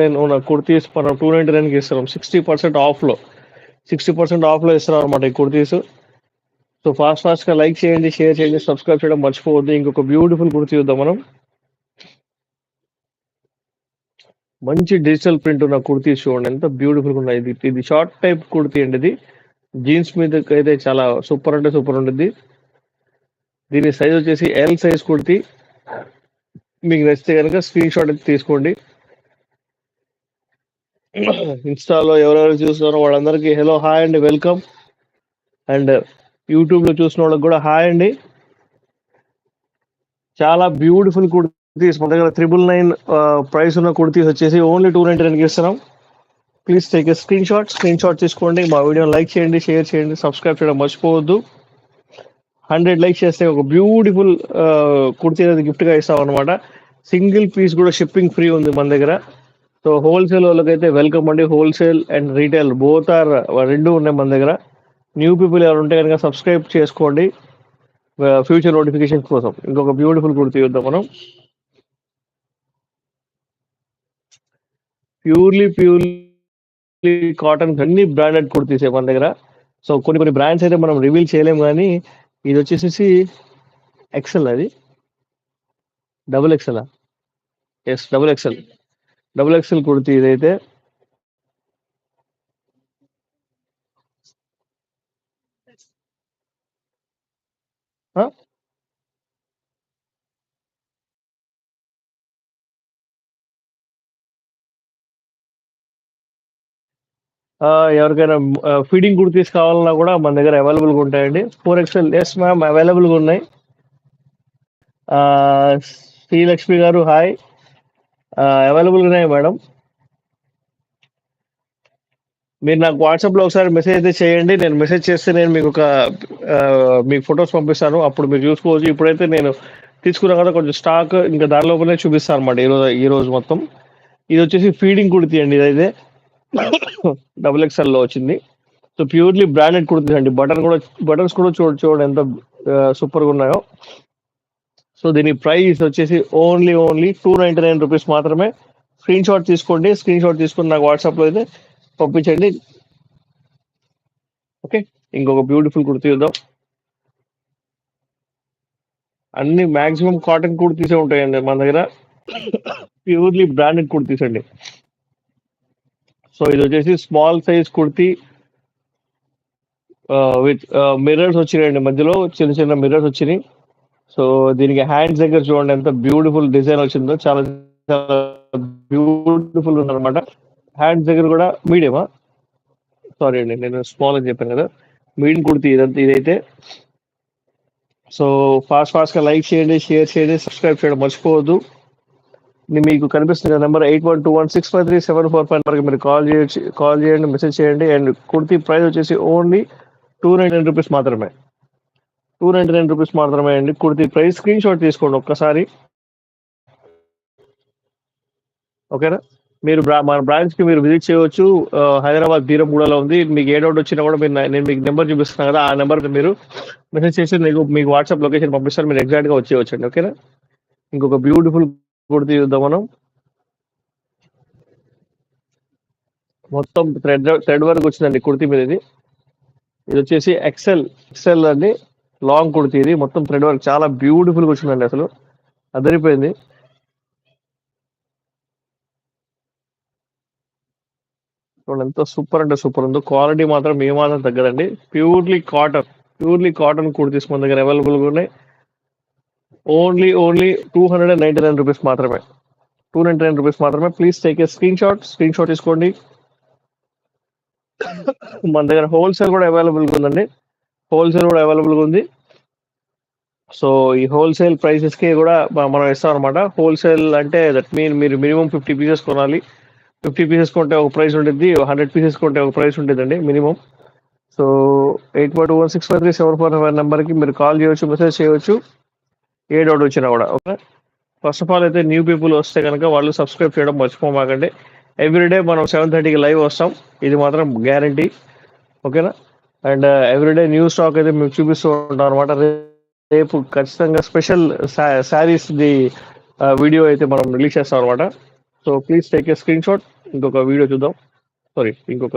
నేను ఉన్న కుర్తీస్ మనం 299కి ఇస్తున్నాం. 60% ఆఫ్లో 60% ఆఫ్లో ఇస్తున్నాం అనమాట ఈ కుర్తీస్. సో ఫాస్ట్గా లైక్ చేయండి, షేర్ చేయండి, సబ్స్క్రైబ్ చేయడం మర్చిపోవద్దు. ఇంకొక బ్యూటిఫుల్ కుర్తీ చూద్దాం మనం. మంచి డిజిటల్ ప్రింట్ ఉన్న కుర్తీస్ చూడండి ఎంత బ్యూటిఫుల్గా ఉన్నాయి. ఇది షార్ట్ టైప్ కుర్తీ అండి. ఇది జీన్స్ మీద అయితే చాలా సూపర్ అంటే సూపర్ ఉంటుంది. దీని సైజ్ వచ్చేసి ఎల్ సైజ్ కుర్తీ. మీకు నచ్చితే కనుక స్క్రీన్ షాట్ అయితే తీసుకోండి. ఇన్స్టాలో ఎవరెవరు చూస్తున్నారో వాళ్ళందరికీ హలో, హాయ్ అండి, వెల్కమ్. అండ్ యూట్యూబ్లో చూసిన వాళ్ళకి కూడా హాయ్ అండి. చాలా బ్యూటిఫుల్ కుర్తీస్ మన దగ్గర 999 ప్రైస్ ఉన్న కుర్తీస్ వచ్చేసి ఓన్లీ 299కి ఇస్తున్నాం. Please take a screen shot తీసుకోండి. మా వీడియోని లైక్ చేయండి, షేర్ చేయండి, సబ్స్క్రైబ్ చేయడం మర్చిపోవద్దు. 100 లైక్ చేస్తే ఒక బ్యూటిఫుల్ కుర్తీ అనేది గిఫ్ట్గా ఇస్తాం అనమాట. సింగిల్ పీస్ కూడా షిప్పింగ్ ఫ్రీ ఉంది మన దగ్గర. సో హోల్సేల్ వాళ్ళకైతే వెల్కమ్ అండి. Wholesale and retail both are రెండు ఉన్నాయి మన దగ్గర. న్యూ పీపుల్ ఎవరు ఉంటే కనుక సబ్స్క్రైబ్ చేసుకోండి ఫ్యూచర్ నోటిఫికేషన్ కోసం. ఇంకొక బ్యూటిఫుల్ కుర్తీ చూద్దాం మనం. ప్యూర్లీ కాటన్ అన్ని బ్రాండెడ్ కుర్తీసే మన దగ్గర. సో కొన్ని బ్రాండ్స్ అయితే మనం రివీల్ చేయలేము, కానీ ఇది వచ్చేసి ఎక్సెల్, అది double excel. Yes, double excel kurti ఇదైతే. ఎవరికైనా ఫీడింగ్ కుర్తీస్ కావాలన్నా కూడా మన దగ్గర అవైలబుల్గా ఉంటాయండి. 4XL. ఎస్ మ్యామ్, అవైలబుల్గా ఉన్నాయి. శ్రీలక్ష్మి గారు హాయ్. అవైలబుల్గా ఉన్నాయి మేడం. మీరు నాకు వాట్సాప్లో ఒకసారి మెసేజ్ అయితే చేయండి. నేను మెసేజ్ చేస్తే నేను మీకు మీకు ఫొటోస్ పంపిస్తాను, అప్పుడు మీరు చూసుకోవచ్చు. ఇప్పుడైతే నేను తీసుకున్నా కదా కొంచెం స్టాక్ ఇంకా దాని లోపలనే చూపిస్తాను అనమాట ఈరోజు మొత్తం. ఇది వచ్చేసి ఫీడింగ్ కుర్తీ అండి. ఇదైతే డబుల్ ఎక్స్ఎల్లో వచ్చింది. సో ప్యూర్లీ బ్రాండెడ్ కుర్తీస్ అండి. బటన్స్ కూడా చూడండి ఎంత సూపర్గా ఉన్నాయో. సో దీని ప్రైస్ వచ్చేసి ఓన్లీ 299 రూపీస్ మాత్రమే. స్క్రీన్ షాట్ తీసుకోండి. నాకు వాట్సాప్లో అయితే పంపించండి. ఓకే, ఇంకొక బ్యూటిఫుల్ కుర్తీ చూద్దాం. అన్ని మాక్సిమం కాటన్ కుర్తీసే ఉంటాయండి మన దగ్గర. ప్యూర్లీ బ్రాండెడ్ కుర్తీస్ అండి. సో ఇది వచ్చేసి small size kurti with mirrors వచ్చినాయండి. మధ్యలో చిన్న మిర్రర్స్ వచ్చినాయి. సో దీనికి హ్యాండ్స్ దగ్గర చూడండి ఎంత బ్యూటిఫుల్ డిజైన్ వచ్చిందో. చాలా చాలా బ్యూటిఫుల్ ఉందన్నమాట. హ్యాండ్స్ దగ్గర కూడా మీడియమా, సారీ అండి, నేను స్మాల్ అని చెప్పాను కదా. మీడియం కుర్తీ ఇదైతే. సో ఫాస్ట్గా లైక్ చేయండి, షేర్ చేయండి, సబ్స్క్రైబ్ చేయడం మర్చిపోవద్దు. మీకు కనిపిస్తున్న నెంబర్ 8121653745 నెంబర్కి మీరు కాల్ చేయండి, మెసేజ్ చేయండి. అండ్ కుర్తీ ప్రైస్ వచ్చేసి ఓన్లీ 299 రూపీస్ మాత్రమే. 299 రూపీస్ మాత్రమే అండి కుర్తీ ప్రైస్. స్క్రీన్ షాట్ తీసుకోండి ఒక్కసారి, ఓకేనా. మీరు మన బ్రాంచ్కి మీరు విజిట్ చేయవచ్చు. హైదరాబాద్ బీరంగూడలో ఉంది. మీకు ఏ డౌట్ వచ్చినా కూడా నేను మీకు నెంబర్ చూపిస్తున్నాను కదా, ఆ నెంబర్కి మీరు మెసేజ్ చేసి మీకు వాట్సాప్ లొకేషన్ పంపిస్తాను. మీరు ఎగ్జాక్ట్గా వచ్చేయచ్చండి, ఓకేనా. ఇంకొక బ్యూటిఫుల్ కుర్తీ చూద్దాం మనం. మొత్తం థ్రెడ్ వర్క్ వచ్చిందండి కుర్తీ మీద. ఇది వచ్చేసి ఎక్సెల్ అండి, లాంగ్ కుర్తీ. ఇది మొత్తం థ్రెడ్ వర్క్ చాలా బ్యూటిఫుల్గా వచ్చిందండి. అసలు అదిరిపోయింది. ఎంత సూపర్ అంటే సూపర్ ఉందో. క్వాలిటీ మాత్రం ఏమాత్రం తగ్గదండి. ప్యూర్లీ కాటన్ కుర్తీస్ మన దగ్గర అవైలబుల్గా ఉన్నాయి. ఓన్లీ 299 రూపీస్ మాత్రమే. 299 రూపీస్ మాత్రమే. Please take a screen shot తీసుకోండి. మన దగ్గర హోల్సేల్ కూడా అవైలబుల్గా ఉంది. సో ఈ హోల్సేల్ ప్రైసెస్కి కూడా మనం ఇస్తాం అనమాట. హోల్సేల్ అంటే దట్ మీన్ మీరు మినిమం 50 పీసెస్ కొనాలి. 50 పీసెస్ కొంటే ఒక ప్రైస్ ఉంటుంది, 100 పీసెస్ కొంటే ఒక ప్రైస్ ఉంటుందండి మినిమం. సో 8121653745 నెంబర్కి మీరు కాల్ చేయవచ్చు, మెసేజ్ చేయవచ్చు, ఏ డౌట్ వచ్చినా కూడా, ఓకే. ఫస్ట్ ఆఫ్ ఆల్ అయితే న్యూ పీపుల్ వస్తే కనుక వాళ్ళు సబ్స్క్రైబ్ చేయడం మర్చిపోమాకండి. ఎవ్రీడే మనం 7:30కి లైవ్ వస్తాం, ఇది మాత్రం గ్యారంటీ, ఓకేనా. అండ్ ఎవ్రీడే న్యూ స్టాక్ అయితే మేము చూపిస్తూ ఉంటాం అనమాట. రేపు ఖచ్చితంగా స్పెషల్ శారీస్ ది వీడియో అయితే మనం రిలీజ్ చేస్తాం అనమాట. So please take a screen shot. ఇంకొక వీడియో చూద్దాం. సారీ, ఇంకొక